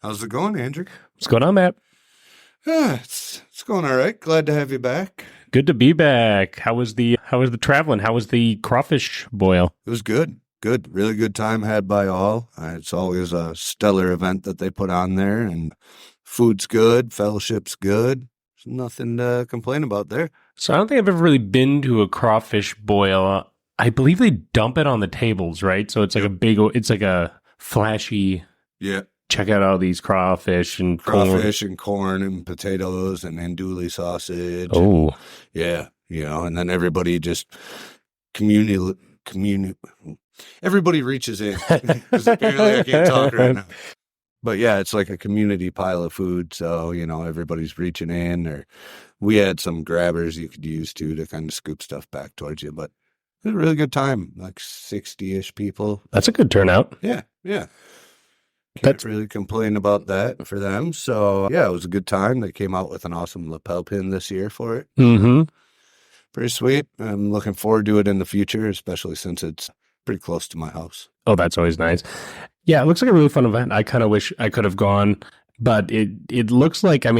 How's it going, Andrew? What's going on, Matt? It's going all right. Glad to have you back. Good to be back. How was the traveling? How was the crawfish boil? It was good. Good. Really good time had by all. It's always a stellar event that they put on there, and food's good, fellowship's good. There's nothing to complain about there. So I don't think I've ever really been to a crawfish boil. I believe they dump it on the tables, right? So it's like it's like a flashy. Yeah. Check out all these crawfish and corn and potatoes and andouille sausage. Oh, yeah, and then everybody just everybody reaches in because apparently I can't talk right now. But yeah, it's like a community pile of food, so everybody's reaching in. Or we had some grabbers you could use to kind of scoop stuff back towards you. But it was a really good time, like 60-ish people. That's a good turnout. Yeah. Can't really complain about that for them. So, yeah, it was a good time. They came out with an awesome lapel pin this year for it. Mm-hmm. Pretty sweet. I'm looking forward to it in the future, especially since it's pretty close to my house. Oh, that's always nice. Yeah, it looks like a really fun event. I kind of wish I could have gone, but it looks like, they've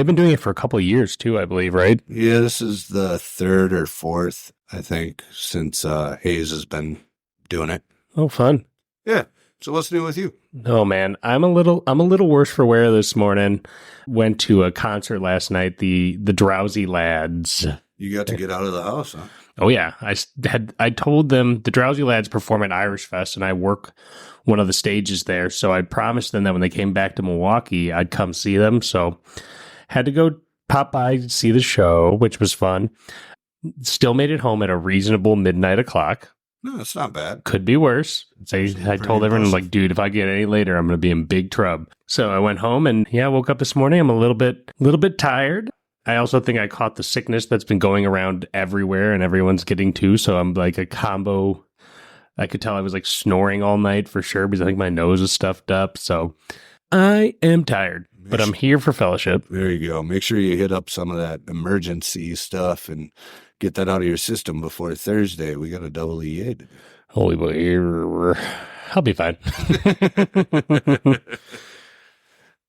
been doing it for a couple of years too, I believe, right? Yeah, this is the third or fourth, I think, since Hayes has been doing it. Oh, fun. Yeah. So what's new with you? Oh man, I'm a little worse for wear this morning. Went to a concert last night, the Drowsy Lads. You got to get out of the house, huh? Oh yeah, I told them the Drowsy Lads perform at Irish Fest, and I work one of the stages there. So I promised them that when they came back to Milwaukee, I'd come see them. So had to go pop by to see the show, which was fun. Still made it home at a reasonable midnight o'clock. No, it's not bad. Could be worse. I told everyone, like, dude, if I get any later, I'm going to be in big trouble. So I went home and woke up this morning. I'm a little bit tired. I also think I caught the sickness that's been going around everywhere and everyone's getting to. So I'm like a combo. I could tell I was like snoring all night for sure because I think my nose is stuffed up. So I am tired, but I'm here for fellowship. There you go. Make sure you hit up some of that emergency stuff and get that out of your system before Thursday. We got a Dall-E. Holy boy, I'll be fine.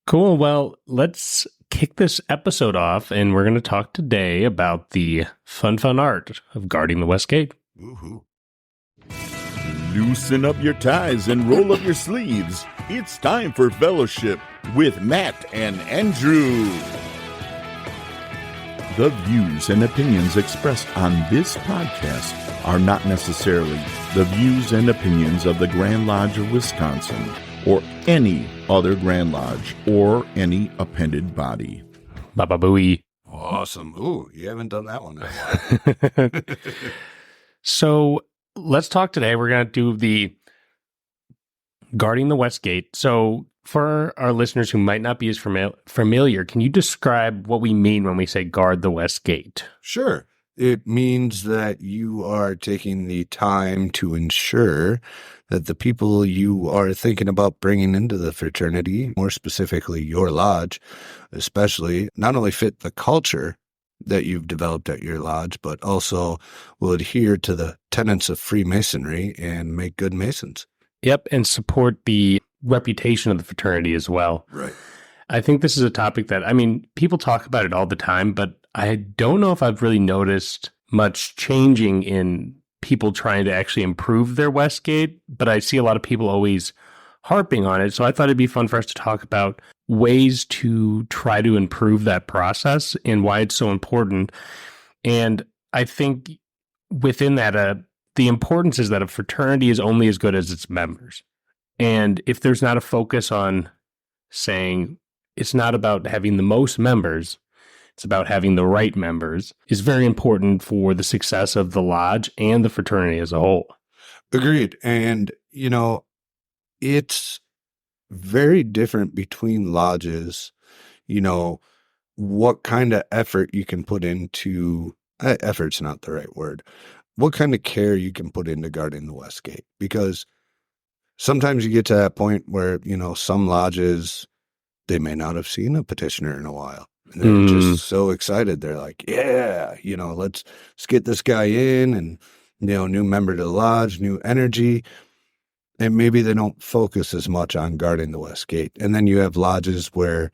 Cool. Well, let's kick this episode off, and we're going to talk today about the fun art of guarding the West Gate. Woohoo. Loosen up your ties and roll up your sleeves. It's time for Fellowship with Matt and Andrew. The views and opinions expressed on this podcast are not necessarily the views and opinions of the Grand Lodge of Wisconsin or any other Grand Lodge or any appended body. Baba booey. Awesome. Ooh, you haven't done that one in a while. So let's talk today. We're going to do the guarding the West Gate. So for our listeners who might not be as familiar, can you describe what we mean when we say guard the West Gate? Sure. It means that you are taking the time to ensure that the people you are thinking about bringing into the fraternity, more specifically your lodge, especially, not only fit the culture that you've developed at your lodge, but also will adhere to the tenets of Freemasonry and make good Masons. Yep, and support the reputation of the fraternity as well. Right. I think this is a topic that, people talk about it all the time, but I don't know if I've really noticed much changing in people trying to actually improve their West Gate, but I see a lot of people always harping on it. So I thought it'd be fun for us to talk about ways to try to improve that process and why it's so important. And I think within that, the importance is that a fraternity is only as good as its members. And if there's not a focus on saying it's not about having the most members, it's about having the right members, is very important for the success of the lodge and the fraternity as a whole. Agreed. And, it's very different between lodges, what kind of effort you can put into, effort's not the right word, what kind of care you can put into guarding the West Gate. Because sometimes you get to that point where, some lodges, they may not have seen a petitioner in a while. And they're just so excited. They're like, yeah, let's get this guy in and, new member to the lodge, new energy. And maybe they don't focus as much on guarding the West Gate. And then you have lodges where,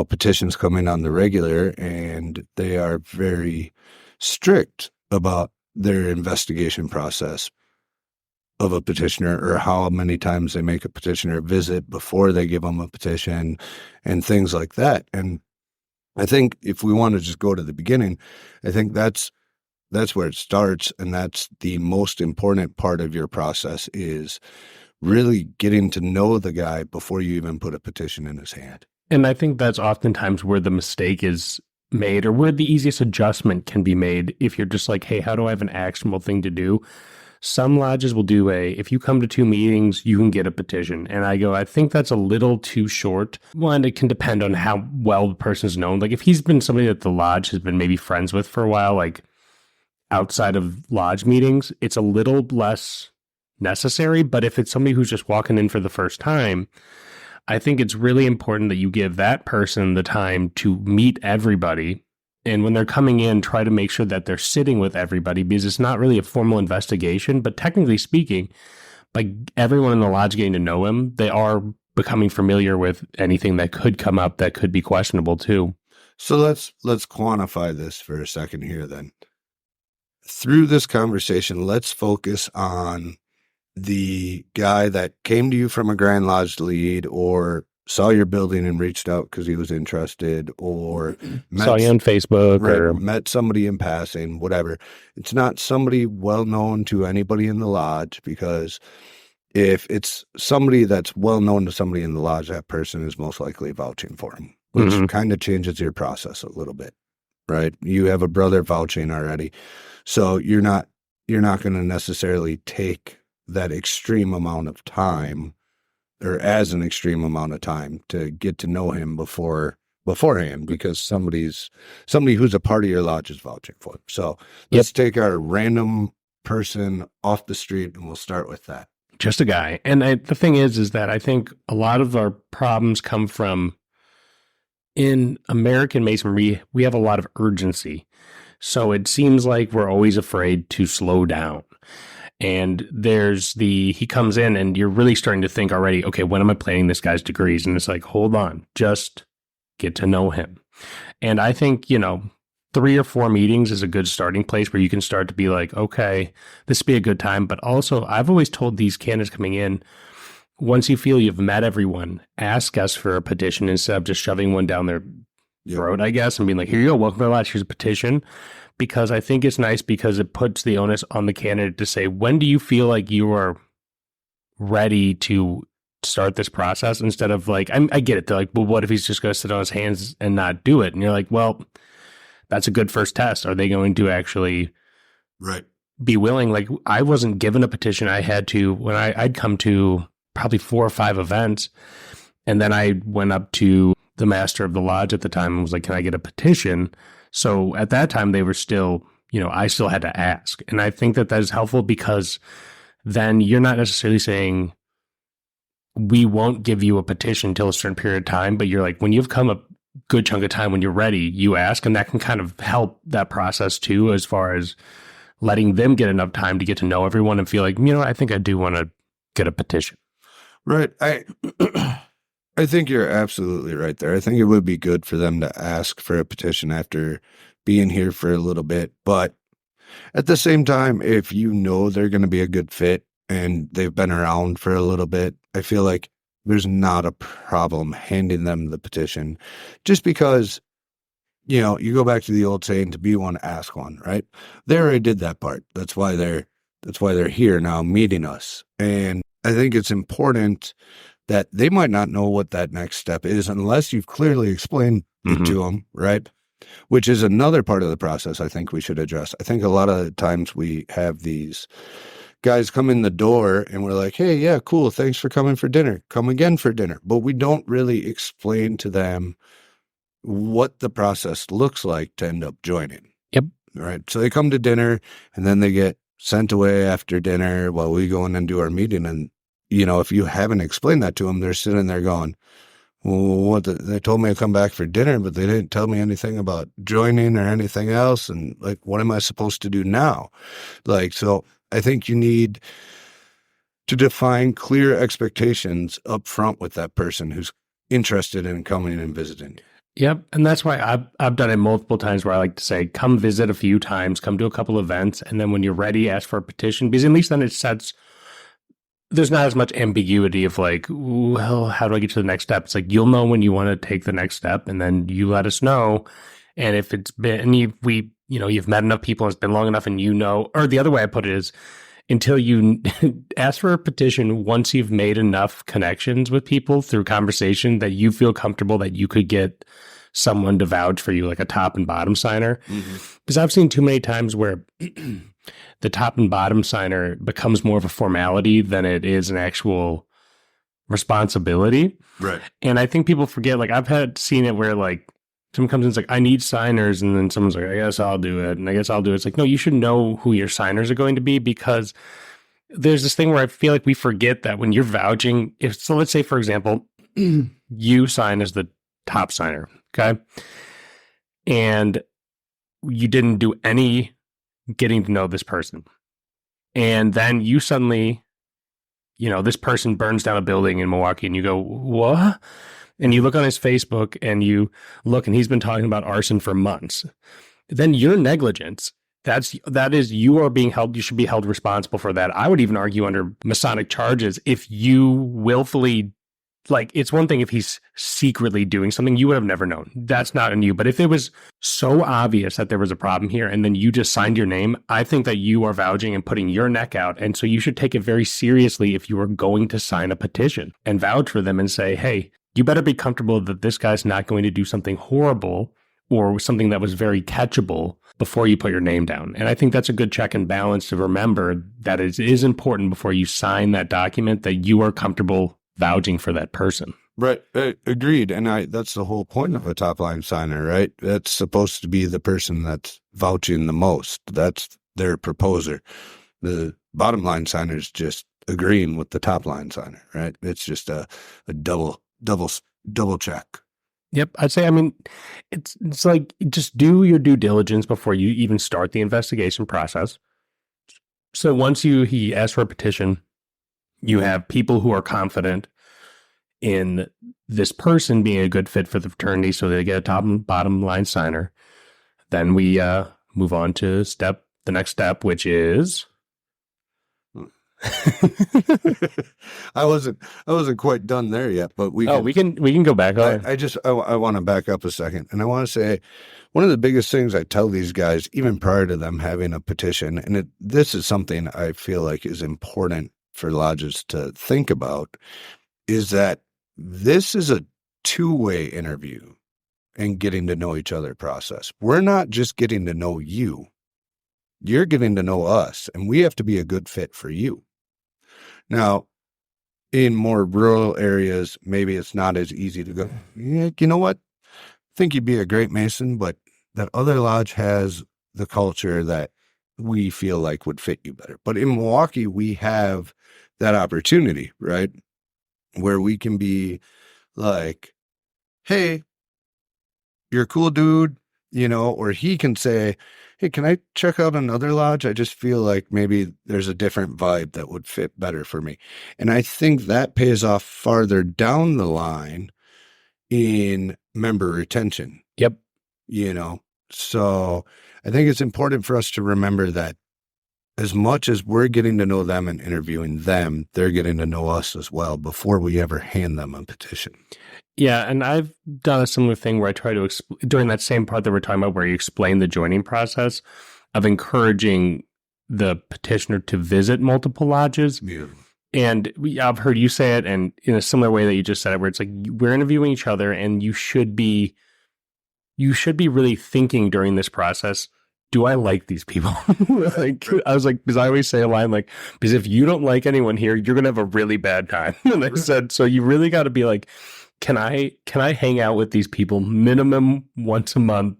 petitions come in on the regular and they are very strict about their investigation process of a petitioner, or how many times they make a petitioner visit before they give them a petition and things like that. And I think if we want to just go to the beginning, I think that's where it starts. And that's the most important part of your process, is really getting to know the guy before you even put a petition in his hand. And I think that's oftentimes where the mistake is made, or where the easiest adjustment can be made. If you're just like, hey, how do I have an actionable thing to do? Some lodges will do if you come to 2 meetings, you can get a petition. And I think that's a little too short. One, it can depend on how well the person's known. Like if he's been somebody that the lodge has been maybe friends with for a while, like outside of lodge meetings, it's a little less necessary. But if it's somebody who's just walking in for the first time, I think it's really important that you give that person the time to meet everybody. And when they're coming in, try to make sure that they're sitting with everybody, because it's not really a formal investigation. But technically speaking, by everyone in the lodge getting to know him, they are becoming familiar with anything that could come up that could be questionable too. So let's quantify this for a second here then. Through this conversation, let's focus on the guy that came to you from a Grand Lodge lead, or saw your building and reached out because he was interested, or saw you on Facebook, right, or met somebody in passing, whatever. It's not somebody well known to anybody in the lodge, because if it's somebody that's well known to somebody in the lodge, that person is most likely vouching for him, which kind of changes your process a little bit, right? You have a brother vouching already, so you're not going to necessarily take that extreme amount of time, or as an extreme amount of time, to get to know him beforehand, because somebody who's a part of your lodge is vouching for him. So let's take our random person off the street, and we'll start with that. Just a guy. And the thing is that I think a lot of our problems come from, in American Masonry, we have a lot of urgency. So it seems like we're always afraid to slow down. And he comes in and you're really starting to think already, okay, when am I planning this guy's degrees? And it's like, hold on, just get to know him. And I think, 3 or 4 meetings is a good starting place where you can start to be like, okay, this would be a good time. But also, I've always told these candidates coming in, once you feel you've met everyone, ask us for a petition instead of just shoving one down their throat, I guess, and being like, here you go, welcome to the lodge, here's a petition. Because I think it's nice, because it puts the onus on the candidate to say, when do you feel like you are ready to start this process? Instead of like, I get it. They're like, well, what if he's just going to sit on his hands and not do it? And you're like, well, that's a good first test. Are they going to actually be willing? Like, I wasn't given a petition. I had to, when I'd come to probably 4 or 5 events, and then I went up to the master of the lodge at the time and was like, can I get a petition? So at that time, they were still, I still had to ask. And I think that is helpful, because then you're not necessarily saying, we won't give you a petition until a certain period of time, but you're like, when you've come a good chunk of time, when you're ready, you ask. And that can kind of help that process too, as far as letting them get enough time to get to know everyone and feel like, I think I do want to get a petition. Right. I think you're absolutely right there. I think it would be good for them to ask for a petition after being here for a little bit. But at the same time, if they're going to be a good fit and they've been around for a little bit, I feel like there's not a problem handing them the petition, just because, you go back to the old saying, to be one, ask one, right? They already did that part. That's why they're here now meeting us. And I think it's important that they might not know what that next step is unless you've clearly explained it to them, right? Which is another part of the process I think we should address. I think a lot of the times we have these guys come in the door and we're like, hey, yeah, cool, thanks for coming for dinner. Come again for dinner. But we don't really explain to them what the process looks like to end up joining. Yep. Right. So they come to dinner and then they get sent away after dinner while we go in and do our meeting. And if you haven't explained that to them, they're sitting there going, well, they told me to come back for dinner, but they didn't tell me anything about joining or anything else. And like, what am I supposed to do now? Like, so I think you need to define clear expectations up front with that person who's interested in coming and visiting. Yep. And that's why I've done it multiple times where I like to say, come visit a few times, come to a couple events. And then when you're ready, ask for a petition, because at least then it sets, there's not as much ambiguity of like, well, how do I get to the next step? It's like, you'll know when you want to take the next step, and then you let us know. And if it's been, you've met enough people, and it's been long enough, and or the other way I put it is, until you ask for a petition, once you've made enough connections with people through conversation that you feel comfortable that you could get someone to vouch for you, like a top and bottom signer. Because I've seen too many times where the top and bottom signer becomes more of a formality than it is an actual responsibility. Right. And I think people forget, like I've seen it where like someone comes in and is like, I need signers. And then someone's like, I guess I'll do it. And I guess I'll do it. It's like, no, you should know who your signers are going to be, because there's this thing where I feel like we forget that when you're vouching, so let's say, for example, you sign as the top signer. Okay. And you didn't do any getting to know this person. And then you suddenly, this person burns down a building in Milwaukee, and you go, what? And you look on his Facebook and you look, and he's been talking about arson for months. Then your negligence, that is, you are being held, you should be held responsible for that. I would even argue under Masonic charges, if you willfully, like, it's one thing if he's secretly doing something you would have never known. That's not on you. But if it was so obvious that there was a problem here, and then you just signed your name, I think that you are vouching and putting your neck out. And so you should take it very seriously if you are going to sign a petition and vouch for them and say, hey, you better be comfortable that this guy's not going to do something horrible or something that was very catchable before you put your name down. And I think that's a good check and balance to remember, that it is important before you sign that document that you are comfortable vouching for that person. Right. Agreed. And that's the whole point of a top line signer, right? That's supposed to be the person that's vouching the most. That's their proposer. The bottom line signer is just agreeing with the top line signer, right? It's just a double check. Yep. I'd say, it's like, just do your due diligence before you even start the investigation process. So once he asks for a petition, you have people who are confident in this person being a good fit for the fraternity, so they get a top and bottom line signer. Then we move on to the next step, which is I wasn't quite done there yet, but we can go back. I want to back up a second, and I want to say one of the biggest things I tell these guys, even prior to them having a petition, and this is something I feel like is important for lodges to think about, is that this is a two-way interview and getting to know each other process. We're not just getting to know you. You're getting to know us, and we have to be a good fit for you. Now, in more rural areas, maybe it's not as easy to go, yeah, you know what? I think you'd be a great Mason, but that other lodge has the culture that we feel like would fit you better. But in Milwaukee, we have that opportunity, right? Where we can be like, hey, you're a cool dude, or he can say, hey, can I check out another lodge? I just feel like maybe there's a different vibe that would fit better for me. And I think that pays off farther down the line in member retention. Yep. So I think it's important for us to remember that as much as we're getting to know them and interviewing them, they're getting to know us as well before we ever hand them a petition. Yeah, and I've done a similar thing where I try to, during that same part that we're talking about where you explain the joining process, of encouraging the petitioner to visit multiple lodges. Yeah. And I've heard you say it, and in a similar way that you just said it, where it's like, we're interviewing each other, and you should be really thinking during this process, do I like these people? I was like, because I always say a line like, because if you don't like anyone here, you're going to have a really bad time. And I said, so you really got to be like, can I hang out with these people minimum once a month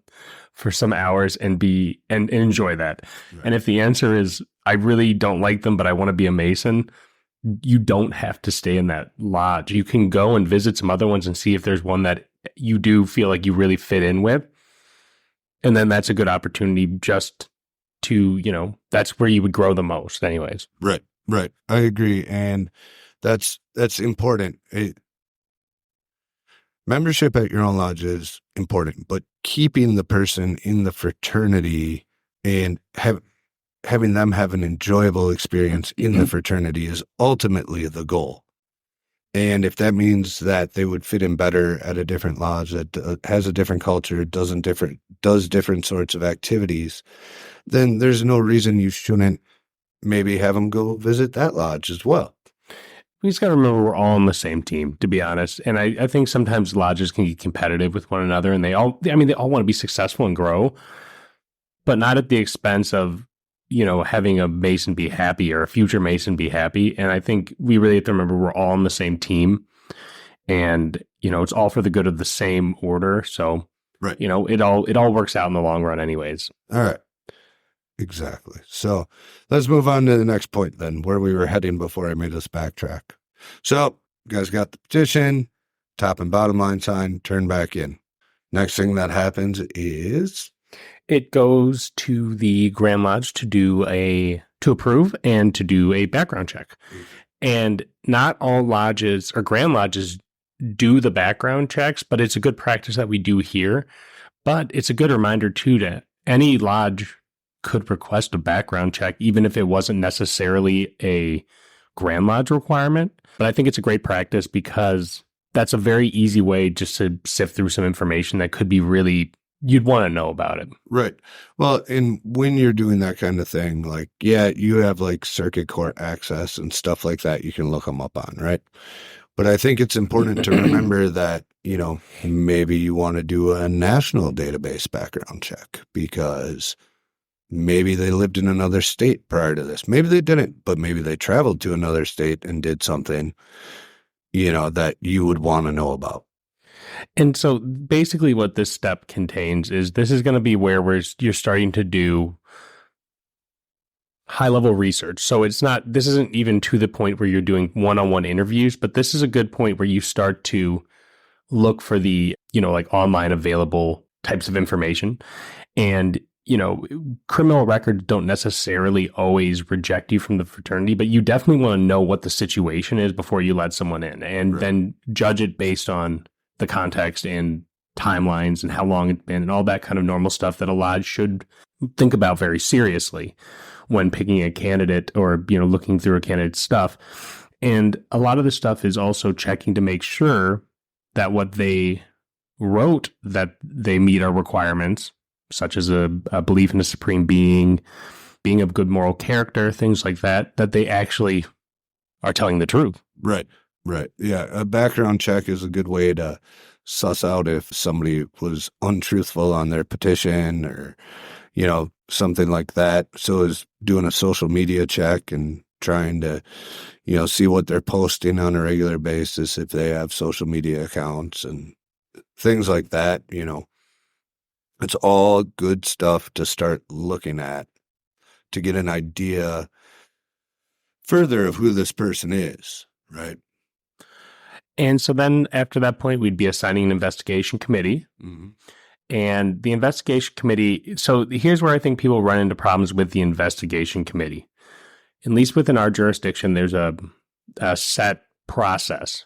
for some hours and enjoy that? Right. And if the answer is, I really don't like them, but I want to be a Mason, you don't have to stay in that lodge. You can go and visit some other ones and see if there's one that you do feel like you really fit in with. And then that's a good opportunity just to, that's where you would grow the most anyways. Right. Right. I agree. And that's important. Membership at your own lodge is important, but keeping the person in the fraternity and having them have an enjoyable experience in the fraternity is ultimately the goal. And if that means that they would fit in better at a different lodge that has a different culture, does different sorts of activities, then there's no reason you shouldn't maybe have them go visit that lodge as well. We just got to remember we're all on the same team, to be honest. And I think sometimes lodges can get competitive with one another, and they all want to be successful and grow, but not at the expense of, having a Mason be happy or a future Mason be happy. And I think we really have to remember we're all on the same team, and, it's all for the good of the same order. So, right. It all works out in the long run anyways. All right. Exactly. So let's move on to the next point then, where we were heading before I made us backtrack. So you guys got the petition, top and bottom line sign, turn back in. Next thing that happens is it goes to the Grand Lodge to approve and to do a background check. And not all lodges or Grand Lodges do the background checks, but it's a good practice that we do here. But it's a good reminder too that any lodge could request a background check, even if it wasn't necessarily a Grand Lodge requirement. But I think it's a great practice because that's a very easy way just to sift through some information that could be really, you'd want to know about it. Right. Well, and when you're doing that kind of thing, like, yeah, you have like circuit court access and stuff like that. You can look them up on, right? But I think it's important to remember that, maybe you want to do a national database background check because maybe they lived in another state prior to this. Maybe they didn't, but maybe they traveled to another state and did something, that you would want to know about. And so basically what this step contains is this is going to be where you're starting to do high-level research. So this isn't even to the point where you're doing one-on-one interviews, but this is a good point where you start to look for the, like online available types of information. And criminal records don't necessarily always reject you from the fraternity, but you definitely want to know what the situation is before you let someone in, and then judge it based on the context and timelines and how long it's been and all that kind of normal stuff that a lodge should think about very seriously when picking a candidate or, looking through a candidate's stuff. And a lot of the stuff is also checking to make sure that what they wrote, that they meet our requirements, such as a belief in a supreme being of good moral character, things like that, that they actually are telling the truth. Right. Yeah. A background check is a good way to suss out if somebody was untruthful on their petition or, something like that. So is doing a social media check and trying to, see what they're posting on a regular basis, if they have social media accounts and things like that, It's all good stuff to start looking at to get an idea further of who this person is, right? And so then after that point, we'd be assigning an investigation committee. Mm-hmm. And the investigation committee, so here's where I think people run into problems with the investigation committee. At least within our jurisdiction, there's a set process.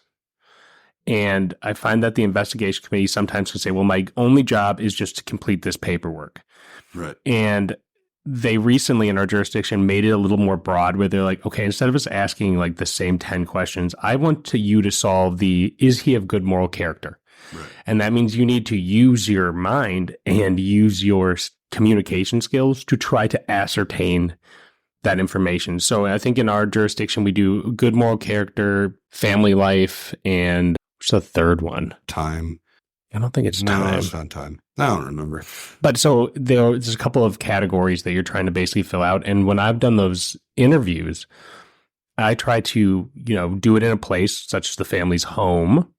And I find that the investigation committee sometimes can say, well, my only job is just to complete this paperwork. Right. And they recently in our jurisdiction made it a little more broad where they're like, okay, instead of us asking like the same 10 questions, I want you to solve is he of good moral character? Right. And that means you need to use your mind and use your communication skills to try to ascertain that information. So I think in our jurisdiction, we do good moral character, family life, and what's the third one? Time. I don't think it's time. No, it's not time. I don't remember. But so there's a couple of categories that you're trying to basically fill out. And when I've done those interviews, I try to, do it in a place such as the family's home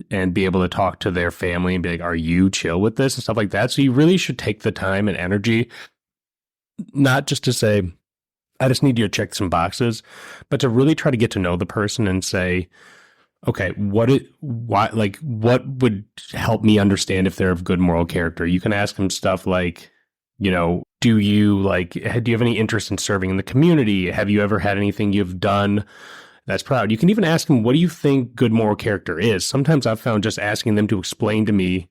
and be able to talk to their family and be like, are you chill with this and stuff like that? So you really should take the time and energy, not just to say, I just need you to check some boxes, but to really try to get to know the person and say, okay, what would help me understand if they're of good moral character? You can ask them stuff like, do do you have any interest in serving in the community? Have you ever had anything you've done that's proud? You can even ask them, what do you think good moral character is? Sometimes I've found just asking them to explain to me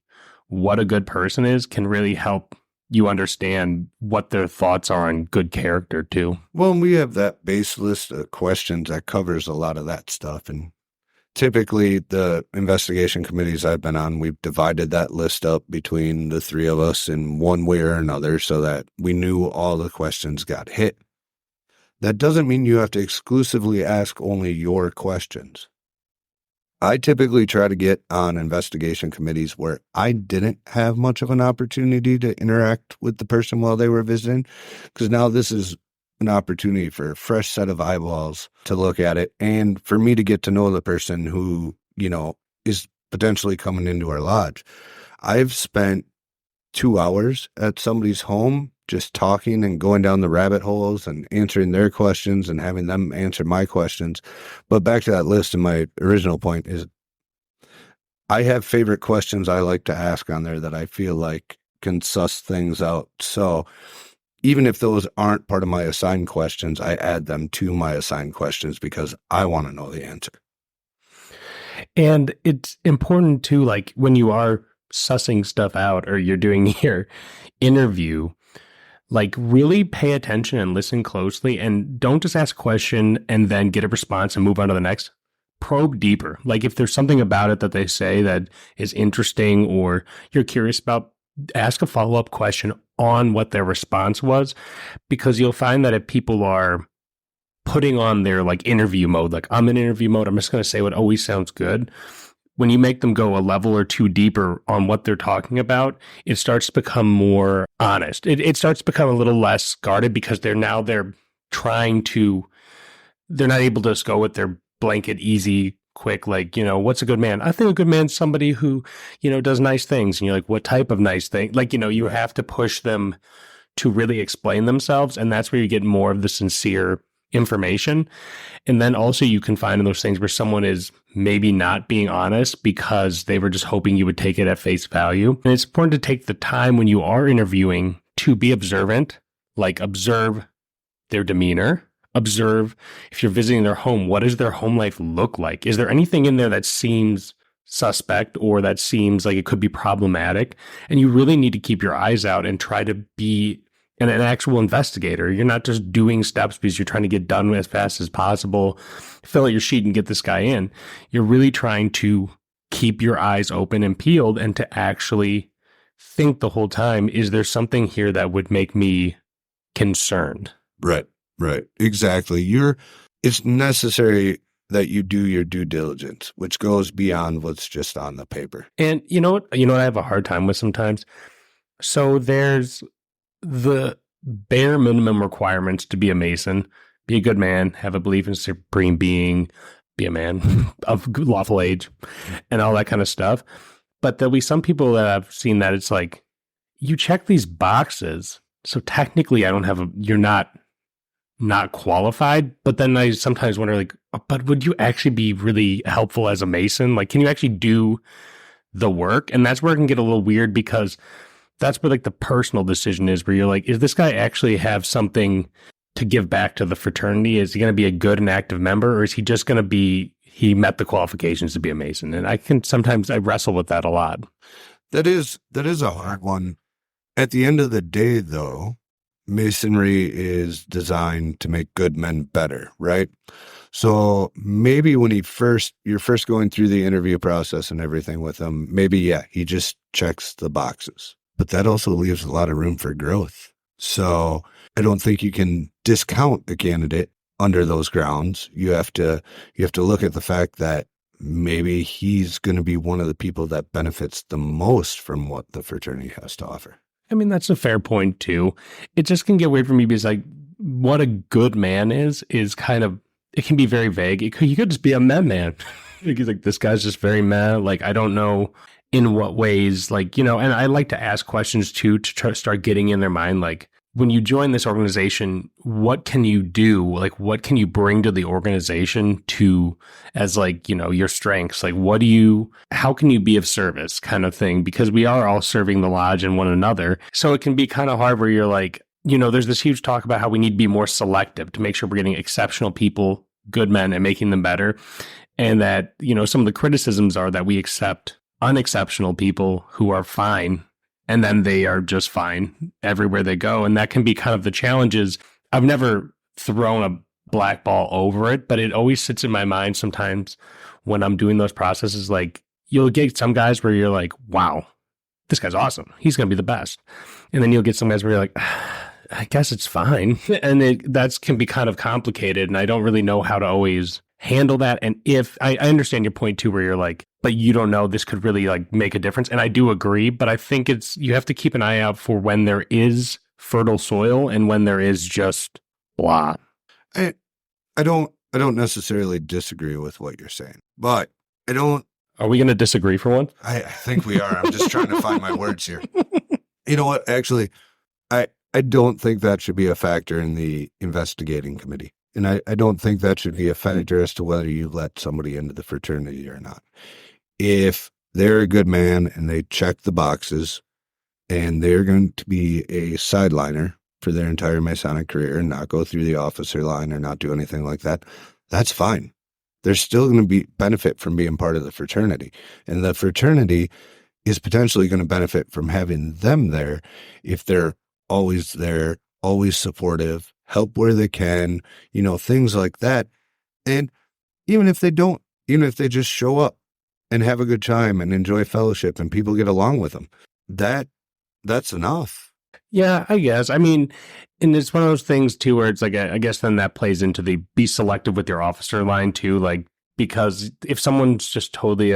what a good person is can really help you understand what their thoughts are on good character too. Well, we have that base list of questions that covers a lot of that stuff. And typically the investigation committees I've been on, we've divided that list up between the three of us in one way or another so that we knew all the questions got hit. That doesn't mean you have to exclusively ask only your questions. I typically try to get on investigation committees where I didn't have much of an opportunity to interact with the person while they were visiting, because now this is an opportunity for a fresh set of eyeballs to look at it and for me to get to know the person who, is potentially coming into our lodge. I've spent 2 hours at somebody's home just talking and going down the rabbit holes and answering their questions and having them answer my questions. But back to that list, and my original point is I have favorite questions I like to ask on there that I feel like can suss things out. So even if those aren't part of my assigned questions, I add them to my assigned questions because I want to know the answer. And it's important too, like when you are sussing stuff out or you're doing your interview, like really pay attention and listen closely and don't just ask a question and then get a response and move on to the next. Probe deeper. Like if there's something about it that they say that is interesting or you're curious about, ask a follow-up question on what their response was, because you'll find that if people are putting on their interview mode, like I'm in interview mode, I'm just going to say what always sounds good. When you make them go a level or two deeper on what they're talking about, it starts to become more honest. It starts to become a little less guarded because they're not able to just go with their blanket, easy, quick, what's a good man? I think a good man's somebody who, does nice things. And you're like, what type of nice thing? You have to push them to really explain themselves. And that's where you get more of the sincere information. And then also you can find in those things where someone is maybe not being honest because they were just hoping you would take it at face value. And it's important to take the time when you are interviewing to be observant, observe their demeanor, observe if you're visiting their home, what does their home life look like? Is there anything in there that seems suspect or that seems like it could be problematic? And you really need to keep your eyes out and try to be an actual investigator. You're not just doing steps because you're trying to get done as fast as possible, fill out your sheet and get this guy in. You're really trying to keep your eyes open and peeled and to actually think the whole time, is there something here that would make me concerned? Right. Exactly. It's necessary that you do your due diligence, which goes beyond what's just on the paper. And you know what I have a hard time with sometimes? So there's the bare minimum requirements to be a Mason: be a good man, have a belief in supreme being, be a man of lawful age, and all that kind of stuff. But there'll be some people that I've seen that it's like, you check these boxes, so technically you're not qualified. But then I sometimes wonder, but would you actually be really helpful as a Mason? Can you actually do the work? And that's where it can get a little weird, because that's where the personal decision is, where you're like, is this guy actually have something to give back to the fraternity? Is he going to be a good and active member, or is he just going to he met the qualifications to be a Mason? And I wrestle with that a lot. That is a hard one. At the end of the day, though, Masonry is designed to make good men better, right? So maybe when you're first going through the interview process and everything with him, maybe, he just checks the boxes. But that also leaves a lot of room for growth. So I don't think you can discount a candidate under those grounds. You have to look at the fact that maybe he's going to be one of the people that benefits the most from what the fraternity has to offer. I mean, that's a fair point too. It just can get weird for me because what a good man is kind of, it can be very vague. He could just be a man. He's like, this guy's just very meh. I don't know in what ways, and I like to ask questions too, to try to start getting in their mind. When you join this organization, what can you do? What can you bring to the organization as your strengths? How can you be of service kind of thing? Because we are all serving the lodge and one another. So it can be kind of hard where you're like, there's this huge talk about how we need to be more selective to make sure we're getting exceptional people, good men, and making them better. And that, some of the criticisms are that we accept unexceptional people who are fine, and then they are just fine everywhere they go. And that can be kind of the challenges. I've never thrown a black ball over it, but it always sits in my mind sometimes when I'm doing those processes. Like, you'll get some guys where you're like, wow, this guy's awesome. He's going to be the best. And then you'll get some guys where you're like, I guess it's fine. And that can be kind of complicated. And I don't really know how to always handle that. And if I understand your point too, where you're like, but you don't know, this could really like make a difference. And I do agree, but I think you have to keep an eye out for when there is fertile soil and when there is just blah. I don't necessarily disagree with what you're saying, but I don't. Are we going to disagree for one? I think we are. I'm just trying to find my words here. You know what? Actually, I don't think that should be a factor in the investigating committee. And I don't think that should be a factor as to whether you let somebody into the fraternity or not. If they're a good man and they check the boxes and they're going to be a sideliner for their entire Masonic career and not go through the officer line or not do anything like that, that's fine. They're still going to benefit from being part of the fraternity. And the fraternity is potentially going to benefit from having them there if they're always there, always supportive, help where they can, things like that. And even if they don't, even if they just show up and have a good time and enjoy fellowship and people get along with them, that's enough. Yeah, I guess. I mean, and it's one of those things too, where it's like, I guess then that plays into the be selective with your officer line too. Like, because if someone's just totally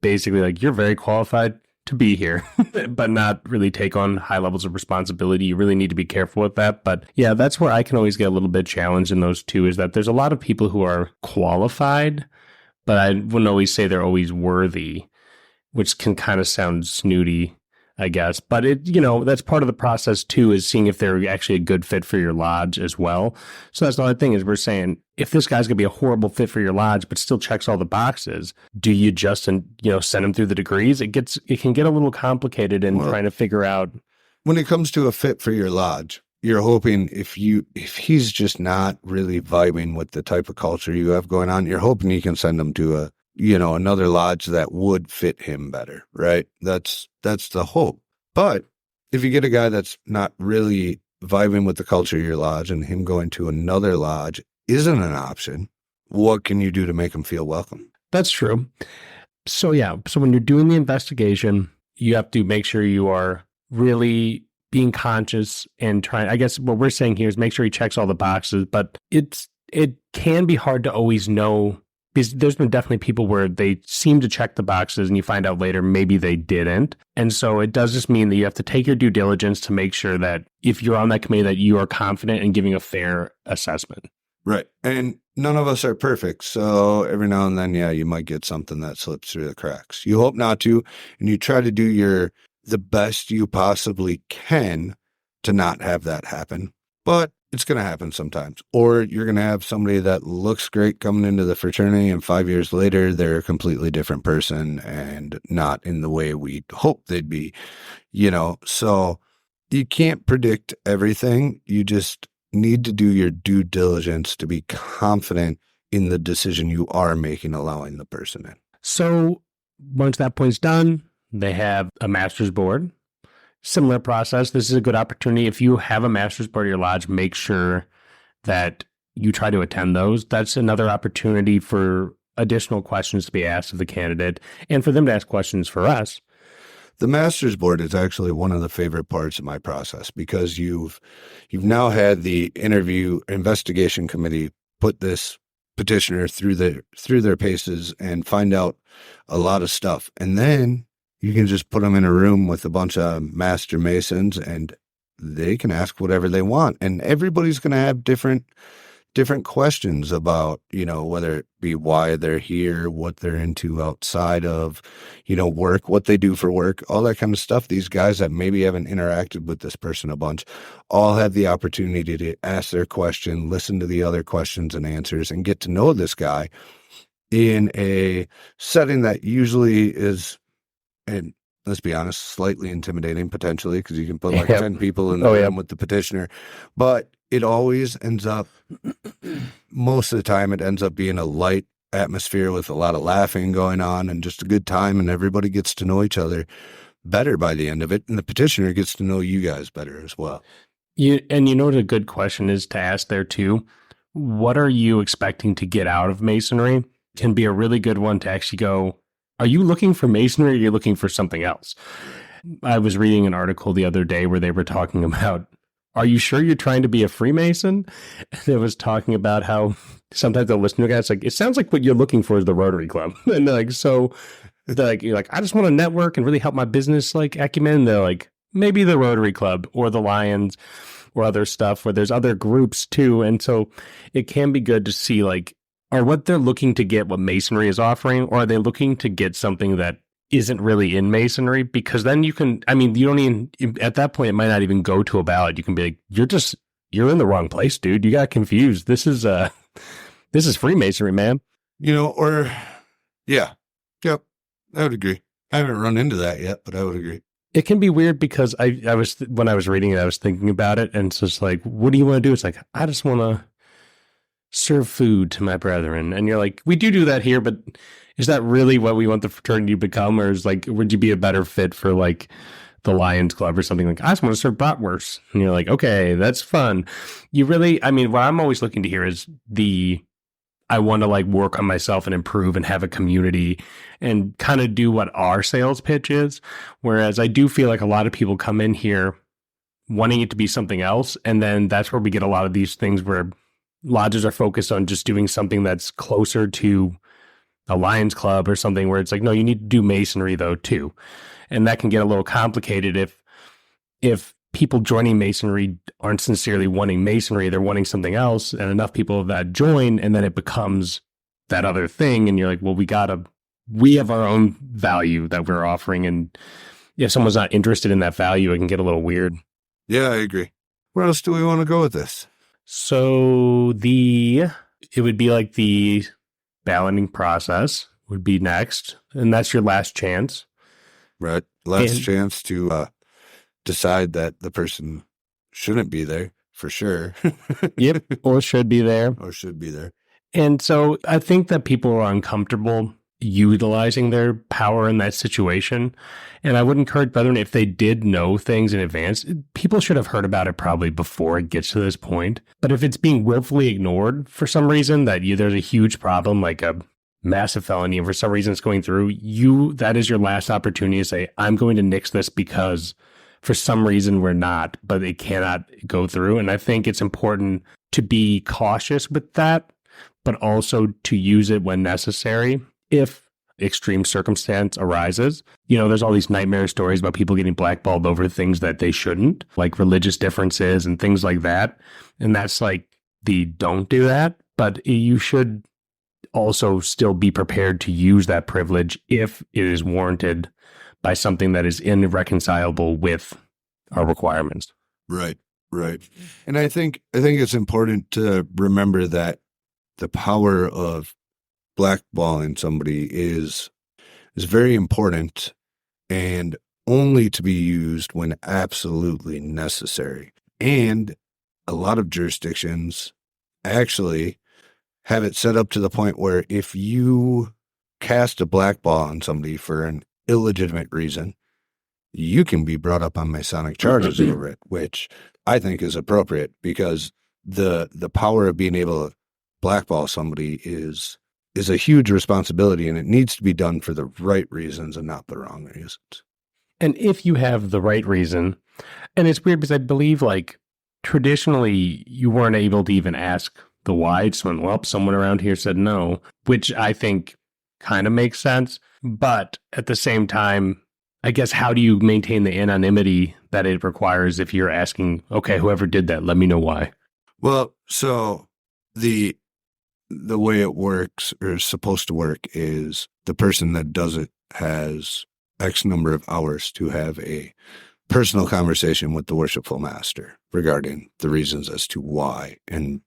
basically like, you're very qualified to be here, but not really take on high levels of responsibility, you really need to be careful with that. But yeah, that's where I can always get a little bit challenged in those two, is that there's a lot of people who are qualified, but I wouldn't always say they're always worthy, which can kind of sound snooty, I guess. But that's part of the process too, is seeing if they're actually a good fit for your lodge as well. So that's the other thing, is we're saying, if this guy's going to be a horrible fit for your lodge, but still checks all the boxes, do you just, send him through the degrees? It can get a little complicated in trying to figure out. When it comes to a fit for your lodge, you're hoping if he's just not really vibing with the type of culture you have going on, you're hoping you can send him to another lodge that would fit him better, right? That's the hope. But if you get a guy that's not really vibing with the culture of your lodge and him going to another lodge isn't an option, what can you do to make him feel welcome? That's true. So yeah, so when you're doing the investigation, you have to make sure you are really being conscious and trying. I guess what we're saying here is make sure he checks all the boxes, but it can be hard to always know, because there's been definitely people where they seem to check the boxes and you find out later maybe they didn't. And so it does just mean that you have to take your due diligence to make sure that if you're on that committee, that you are confident in giving a fair assessment. Right. And none of us are perfect. So every now and then, yeah, you might get something that slips through the cracks. You hope not to, and you try to do the best you possibly can to not have that happen. But it's going to happen sometimes. Or you're going to have somebody that looks great coming into the fraternity, and 5 years later, they're a completely different person and not in the way we hope they'd be, So you can't predict everything. You just need to do your due diligence to be confident in the decision you are making, allowing the person in. So once that point's done, they have a master's board. Similar process. This is a good opportunity. If you have a master's board at your lodge, make sure that you try to attend those. That's another opportunity for additional questions to be asked of the candidate and for them to ask questions for us. The master's board is actually one of the favorite parts of my process, because you've now had the investigation committee put this petitioner through their paces and find out a lot of stuff. And then you can just put them in a room with a bunch of master masons and they can ask whatever they want. And everybody's going to have different questions about, whether it be why they're here, what they're into outside of, work, what they do for work, all that kind of stuff. These guys that maybe haven't interacted with this person a bunch all have the opportunity to ask their question, listen to the other questions and answers, and get to know this guy in a setting that usually is, and let's be honest, slightly intimidating potentially, because you can put like Yep. 10 people in the room with the petitioner. But it always ends up, most of the time, it ends up being a light atmosphere with a lot of laughing going on and just a good time, and everybody gets to know each other better by the end of it, and the petitioner gets to know you guys better as well. You know what a good question is to ask there too? What are you expecting to get out of masonry? Can be a really good one to actually go, are you looking for masonry or are you looking for something else? I was reading an article the other day where they were talking about, are you sure you're trying to be a Freemason? And it was talking about how sometimes they'll listen to guys like, it sounds like what you're looking for is the Rotary Club. And they're like, so they're like, you're like, I just want to network and really help my business like acumen. And they're like, maybe the Rotary Club or the Lions or other stuff where there's other groups too. And so it can be good to see like, are what they're looking to get what masonry is offering, or are they looking to get something that isn't really in masonry? Because then you can, I mean, you don't even, at that point, it might not even go to a ballot. You can be like, you're in the wrong place, dude. You got confused. This is Freemasonry, man. You know, or, yeah. Yep. I would agree. I haven't run into that yet, but I would agree. It can be weird because I was, when I was reading it, I was thinking about it. And it's just like, what do you want to do? It's like, I just want to serve food to my brethren. And you're like, we do that here, but is that really what we want the fraternity to become? Or is like, would you be a better fit for like the Lions Club or something? Like, I just want to serve bratwurst. And you're like, okay, that's fun. You really, I mean, what I'm always looking to hear is I want to like work on myself and improve and have a community and kind of do what our sales pitch is. Whereas I do feel like a lot of people come in here wanting it to be something else. And then that's where we get a lot of these things where lodges are focused on just doing something that's closer to a Lions Club or something where it's like, no, you need to do masonry though too. And that can get a little complicated if people joining masonry aren't sincerely wanting masonry, they're wanting something else, and enough people of that join, and then it becomes that other thing. And you're like, well, we have our own value that we're offering. And if someone's not interested in that value, it can get a little weird. Yeah, I agree. Where else do we want to go with this? So it would be like the balloting process would be next, and that's your last chance. Right. Last chance to decide that the person shouldn't be there for sure. Yep. Or should be there. Or should be there. And so I think that people are uncomfortable utilizing their power in that situation. And I would encourage brethren, if they did know things in advance, people should have heard about it probably before it gets to this point. But if it's being willfully ignored for some reason, that there's a huge problem, like a massive felony, and for some reason it's going through, that is your last opportunity to say, I'm going to nix this because for some reason we're not, but it cannot go through. And I think it's important to be cautious with that, but also to use it when necessary if extreme circumstance arises. There's all these nightmare stories about people getting blackballed over things that they shouldn't, like religious differences and things like that. And that's like don't do that, but you should also still be prepared to use that privilege if it is warranted by something that is irreconcilable with our requirements. Right. And I think it's important to remember that the power of blackballing somebody is very important and only to be used when absolutely necessary. And a lot of jurisdictions actually have it set up to the point where if you cast a blackball on somebody for an illegitimate reason, you can be brought up on Masonic charges over it, which I think is appropriate because the power of being able to blackball somebody is a huge responsibility, and it needs to be done for the right reasons and not the wrong reasons. And if you have the right reason, and it's weird because I believe like traditionally you weren't able to even ask the why. It's when, well, someone around here said no, which I think kind of makes sense. But at the same time, I guess, how do you maintain the anonymity that it requires if you're asking, okay, whoever did that, let me know why? Well, so the way it works or is supposed to work is the person that does it has X number of hours to have a personal conversation with the worshipful master regarding the reasons as to why. And,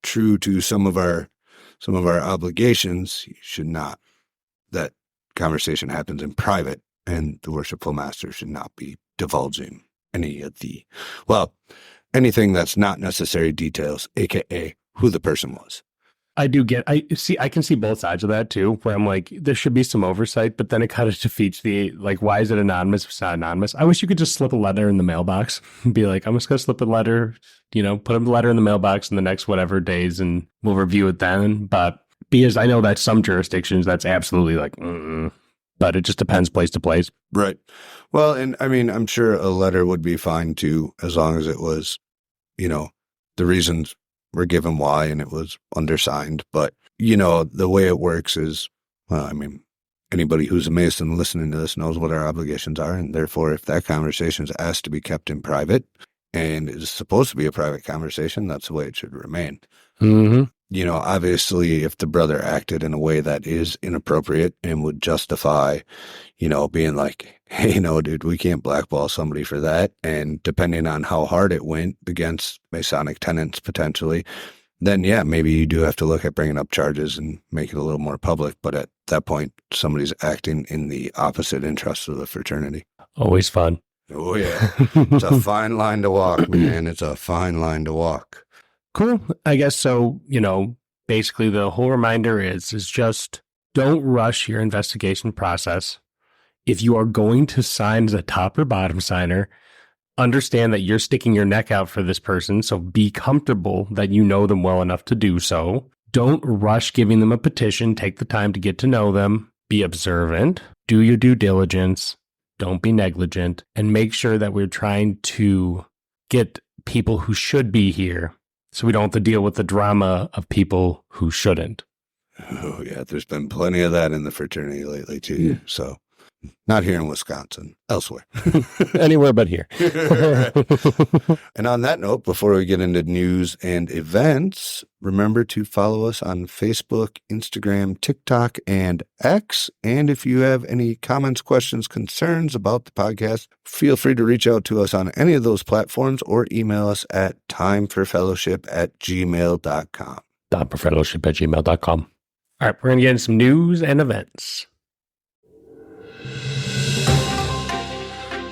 true to some of our obligations, you should not. That conversation happens in private and the worshipful master should not be divulging anything that's not necessary details, aka who the person was. I can see both sides of that too, where I'm like, there should be some oversight, but then it kind of defeats why is it anonymous if it's not anonymous? I wish you could just slip a letter in the mailbox and be like, I'm just going to slip a letter, put a letter in the mailbox in the next whatever days and we'll review it then. But because I know that some jurisdictions, that's absolutely but it just depends place to place. Right. Well, and I mean, I'm sure a letter would be fine too, as long as it was, the reasons were given why and it was undersigned. But, the way it works is, anybody who's a Mason listening to this knows what our obligations are. And therefore, if that conversation is asked to be kept in private and is supposed to be a private conversation, that's the way it should remain. Mm-hmm. Obviously, if the brother acted in a way that is inappropriate and would justify, being like, hey, no, dude, we can't blackball somebody for that. And depending on how hard it went against Masonic tenants potentially, then, yeah, maybe you do have to look at bringing up charges and make it a little more public. But at that point, somebody's acting in the opposite interests of the fraternity. Always fun. Oh, yeah. It's a fine line to walk, man. It's a fine line to walk. Cool. I guess so, basically the whole reminder is just don't rush your investigation process. If you are going to sign as a top or bottom signer, understand that you're sticking your neck out for this person. So be comfortable that you know them well enough to do so. Don't rush giving them a petition. Take the time to get to know them. Be observant. Do your due diligence. Don't be negligent. And make sure that we're trying to get people who should be here, so we don't have to deal with the drama of people who shouldn't. Oh, yeah. There's been plenty of that in the fraternity lately, too. Yeah. So not here in Wisconsin, elsewhere. Anywhere but here. And on that note, before we get into news and events, remember to follow us on Facebook, Instagram, TikTok, and X. And if you have any comments, questions, concerns about the podcast, feel free to reach out to us on any of those platforms or email us at timeforfellowship@gmail.com. timeforfellowship@gmail.com. All right, we're going to get into some news and events.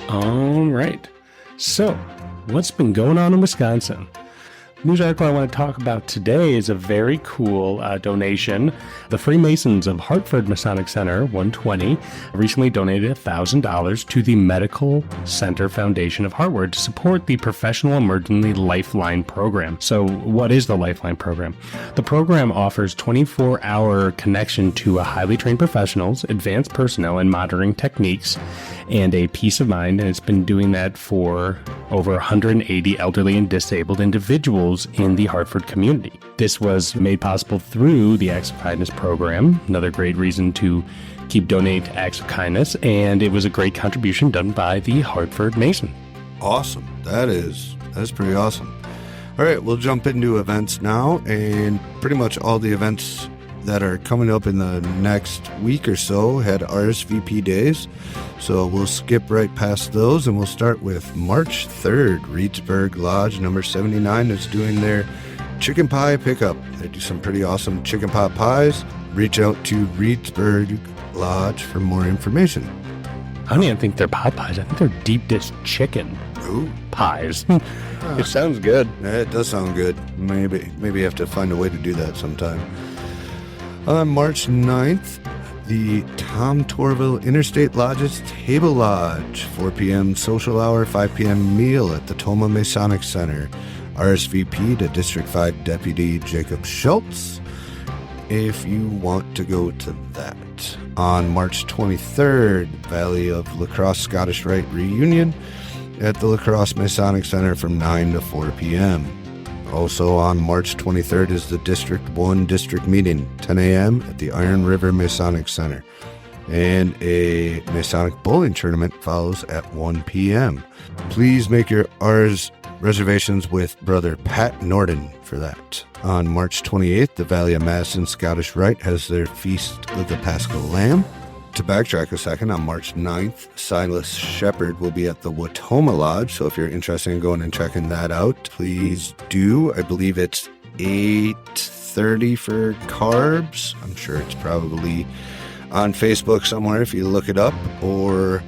All right. So, what's been going on in Wisconsin? The news article I want to talk about today is a very cool donation. The Freemasons of Hartford Masonic Center 120 recently donated $1,000 to the Medical Center Foundation of Hartford to support the Professional Emergency Lifeline Program. So what is the Lifeline Program? The program offers 24-hour connection to highly trained professionals, advanced personnel, and monitoring techniques, and a peace of mind. And it's been doing that for over 180 elderly and disabled individuals in the Hartford community. This was made possible through the Acts of Kindness program, another great reason to keep donating to Acts of Kindness, and it was a great contribution done by the Hartford Mason. Awesome. That's pretty awesome. All right, we'll jump into events now, and pretty much all the events that are coming up in the next week or so had RSVP days. So we'll skip right past those and we'll start with March 3rd. Reedsburg Lodge number 79 is doing their chicken pie pickup. They do some pretty awesome chicken pot pies. Reach out to Reedsburg Lodge for more information. I don't even think they're pot pies. I think they're deep dish chicken pies. It sounds good. Yeah, it does sound good. Maybe you have to find a way to do that sometime. On March 9th, the Tom Torville Interstate Lodge's Table Lodge, 4 p.m. social hour, 5 p.m. meal at the Toma Masonic Center. RSVP to District 5 Deputy Jacob Schultz if you want to go to that. On March 23rd, Valley of Lacrosse Scottish Rite reunion at the Lacrosse Masonic Center from 9 to 4 p.m. Also on March 23rd is the District 1 District Meeting, 10 a.m. at the Iron River Masonic Center. And a Masonic bowling tournament follows at 1 p.m. Please make your reservations with Brother Pat Norden for that. On March 28th, the Valley of Madison Scottish Rite has their Feast of the Paschal Lamb. To backtrack a second, on March 9th, Silas Shepherd will be at the Watoma Lodge, so if you're interested in going and checking that out, please do. I believe it's 8:30 for carbs. I'm sure it's probably on Facebook somewhere if you look it up, or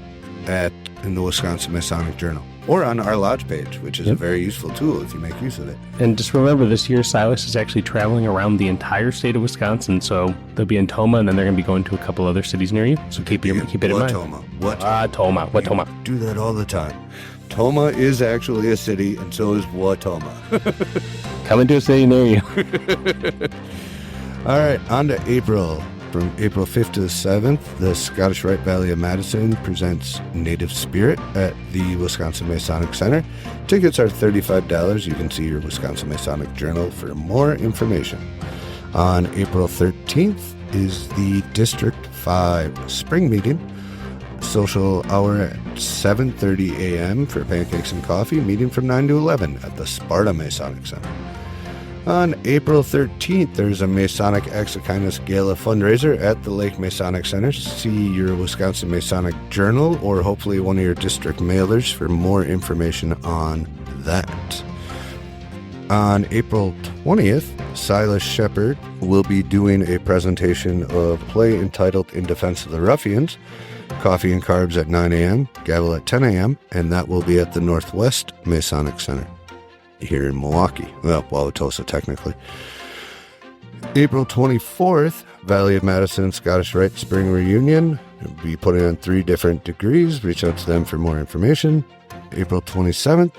in the Wisconsin Masonic Journal, or on our lodge page, which is a very useful tool if you make use of it. And just remember, this year Silas is actually traveling around the entire state of Wisconsin. So they'll be in Toma, and then they're going to be going to a couple other cities near you. So keep it in mind. Toma. Toma. Do that all the time. Toma is actually a city, and so is Watoma. Coming to a city near you. All right, on to April. From April 5th to the 7th, the Scottish Rite Valley of Madison presents Native Spirit at the Wisconsin Masonic Center. Tickets are $35. You can see your Wisconsin Masonic Journal for more information. On April 13th is the District 5 Spring Meeting. Social hour at 7:30 a.m. for pancakes and coffee. Meeting from 9 to 11 at the Sparta Masonic Center. On April 13th, there's a Masonic Acts of Kindness Gala fundraiser at the Lake Masonic Center. See your Wisconsin Masonic Journal or hopefully one of your district mailers for more information on that. On April 20th, Silas Shepard will be doing a presentation of play entitled In Defense of the Ruffians. Coffee and carbs at 9 a.m., gavel at 10 a.m., and that will be at the Northwest Masonic Center here in Milwaukee. Well, Wauwatosa, technically. April 24th, Valley of Madison Scottish Rite Spring Reunion. We'll be putting on 3 different degrees. Reach out to them for more information. April 27th,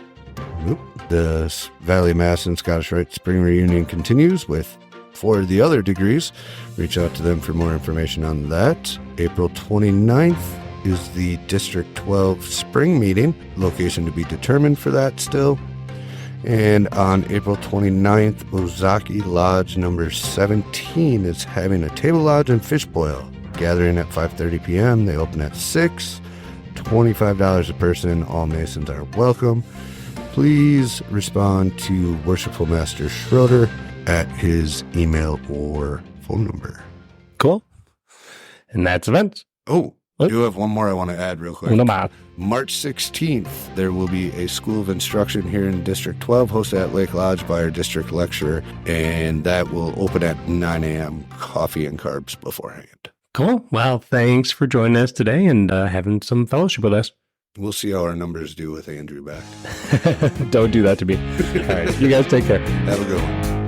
the Valley of Madison Scottish Rite Spring Reunion continues with 4 of the other degrees. Reach out to them for more information on that. April 29th is the District 12 Spring Meeting. Location to be determined for that still. And on April 29th, Ozaki Lodge number 17 is having a table lodge and fish boil. Gathering at 5:30 p.m. They open at 6. $25 a person. All Masons are welcome. Please respond to Worshipful Master Schroeder at his email or phone number. Cool. And that's events. Oh, I do have one more I want to add real quick. March 16th, there will be a School of Instruction here in District 12 hosted at Lake Lodge by our district lecturer, and that will open at 9 a.m. Coffee and carbs beforehand. Cool. Well, thanks for joining us today and having some fellowship with us. We'll see how our numbers do with Andrew back. Don't do that to me. All right. You guys take care. Have a good one.